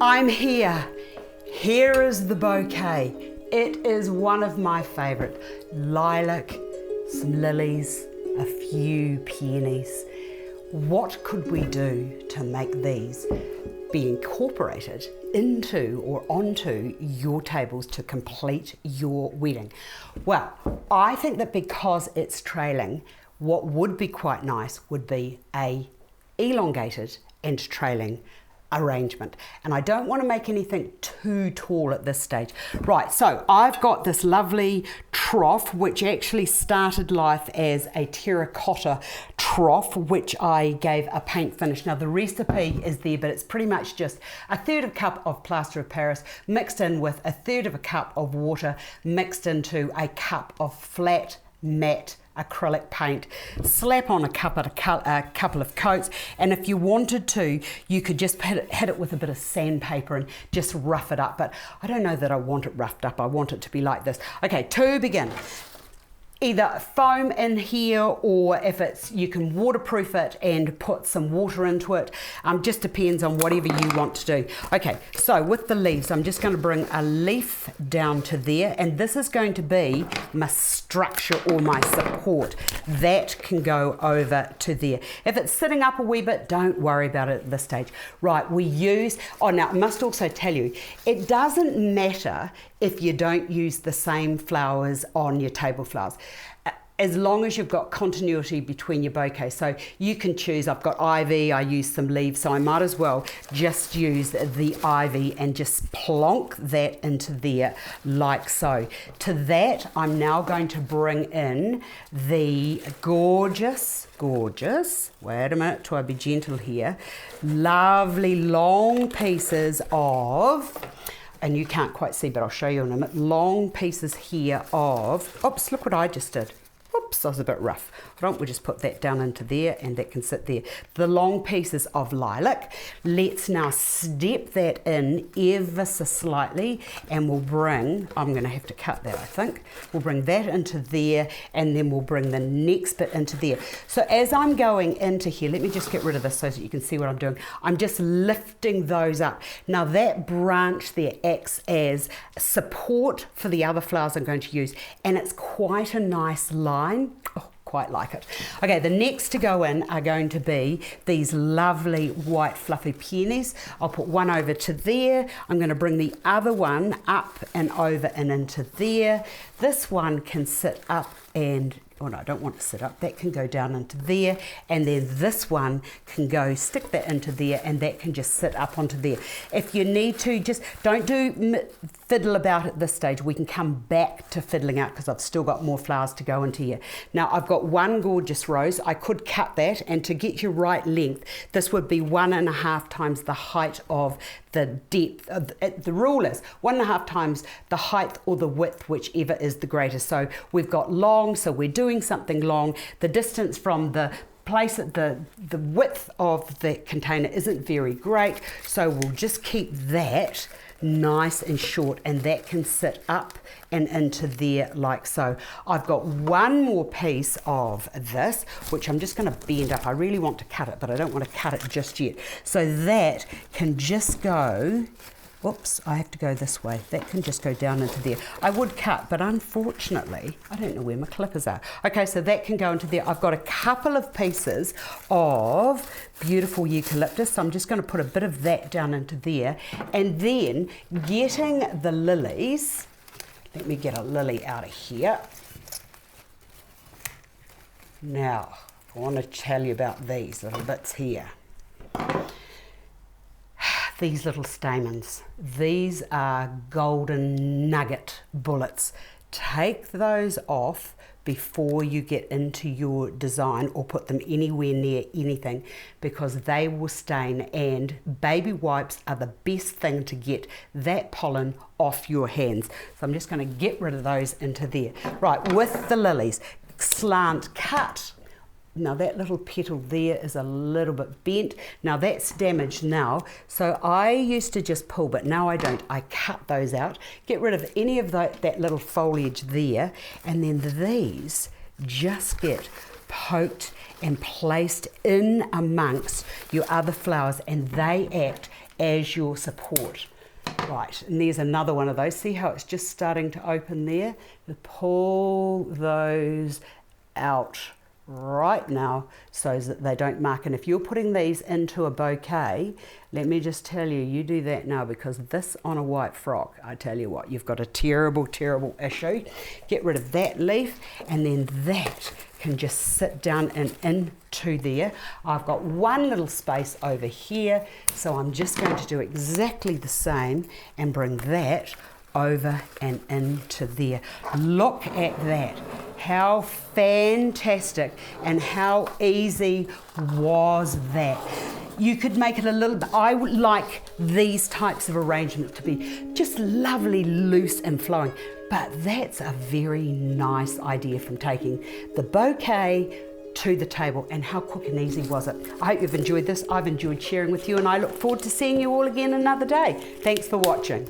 I'm here. Here is the bouquet. It is one of my favourite. Lilac, some lilies, a few peonies. What could we do to make these be incorporated into or onto your tables to complete your wedding? Well, I think that because it's trailing, what would be quite nice would be a elongated and trailing arrangement. And I don't want to make anything too tall at this stage. Right, so I've got this lovely trough, which actually started life as a terracotta trough, which I gave a paint finish. Now the recipe is there, but it's pretty much just a third of a cup of plaster of Paris mixed in with a third of a cup of water mixed into a cup of flat matte acrylic paint. Slap on a couple of coats, and if you wanted to, you could just hit it with a bit of sandpaper and just rough it up, but I don't know that I want it roughed up. I want it to be like this. Okay, to begin, either foam in here, or if it's, you can waterproof it and put some water into it. Just depends on whatever you want to do. Okay, so with the leaves, I'm just going to bring a leaf down to there, and this is going to be my structure or my support. That can go over to there. If it's sitting up a wee bit, don't worry about it at this stage. Right, we use, oh now I must also tell you, it doesn't matter if you don't use the same flowers on your table flowers, as long as you've got continuity between your bouquet. So you can choose, I've got ivy, I use some leaves, so I might as well just use the ivy and just plonk that into there like so. To that, I'm now going to bring in the gorgeous, wait a minute till I be gentle here, lovely long pieces of, and you can't quite see, but I'll show you in a minute, long pieces here of, oops, look what I just did. Oops, I was a bit rough. Why don't we just put that down into there, and that can sit there. The long pieces of lilac. Let's now step that in ever so slightly, and we'll bring, I'm going to have to cut that I think, we'll bring that into there, and then we'll bring the next bit into there. So as I'm going into here, let me just get rid of this so that you can see what I'm doing. I'm just lifting those up. Now that branch there acts as support for the other flowers I'm going to use, and it's quite a nice line. Oh, quite like it. Okay, the next to go in are going to be these lovely white fluffy peonies. I'll put one over to there. I'm going to bring the other one up and over and into there. This one can sit up and, oh no, I don't want to sit up. That can go down into there, and then this one can go, stick that into there, and that can just sit up onto there. If you need to, just don't do fiddle about at this stage. We can come back to fiddling out because I've still got more flowers to go into here. Now I've got one gorgeous rose. I could cut that, and to get your right length, this would be 1.5 times the height of the depth. The rule is 1.5 times the height or the width, whichever is the greatest. So we've got long, so we're doing something long. The distance from the place at the width of the container isn't very great, so we'll just keep that nice and short, and that can sit up and into there like so. I've got one more piece of this, which I'm just going to bend up. I really want to cut it, but I don't want to cut it just yet. So that can just go, whoops, I have to go this way. That can just go down into there. I would cut, but unfortunately, I don't know where my clippers are. Okay, so that can go into there. I've got a couple of pieces of beautiful eucalyptus, so I'm just going to put a bit of that down into there. And then getting the lilies, let me get a lily out of here. Now, I want to tell you about these little bits here. These little stamens, these are golden nugget bullets. Take those off before you get into your design or put them anywhere near anything, because they will stain, and baby wipes are the best thing to get that pollen off your hands. So I'm just going to get rid of those into there. Right, with the lilies, slant cut. Now that little petal there is a little bit bent. Now that's damaged now. So I used to just pull, but now I don't. I cut those out, get rid of any of that little foliage there, and then these just get poked and placed in amongst your other flowers, and they act as your support. Right, and there's another one of those. See how it's just starting to open there? Pull those out right now so that they don't mark. And if you're putting these into a bouquet, let me just tell you, you do that now, because this on a white frock, I tell you what, you've got a terrible, terrible issue. Get rid of that leaf, and then that can just sit down and into there. I've got one little space over here, so I'm just going to do exactly the same and bring that over and into there. Look at that. How fantastic and how easy was that? You could make it a little bit, I would like these types of arrangements to be just lovely, loose and flowing. But that's a very nice idea from taking the bouquet to the table. And how quick and easy was it? I hope you've enjoyed this. I've enjoyed sharing with you, and I look forward to seeing you all again another day. Thanks for watching.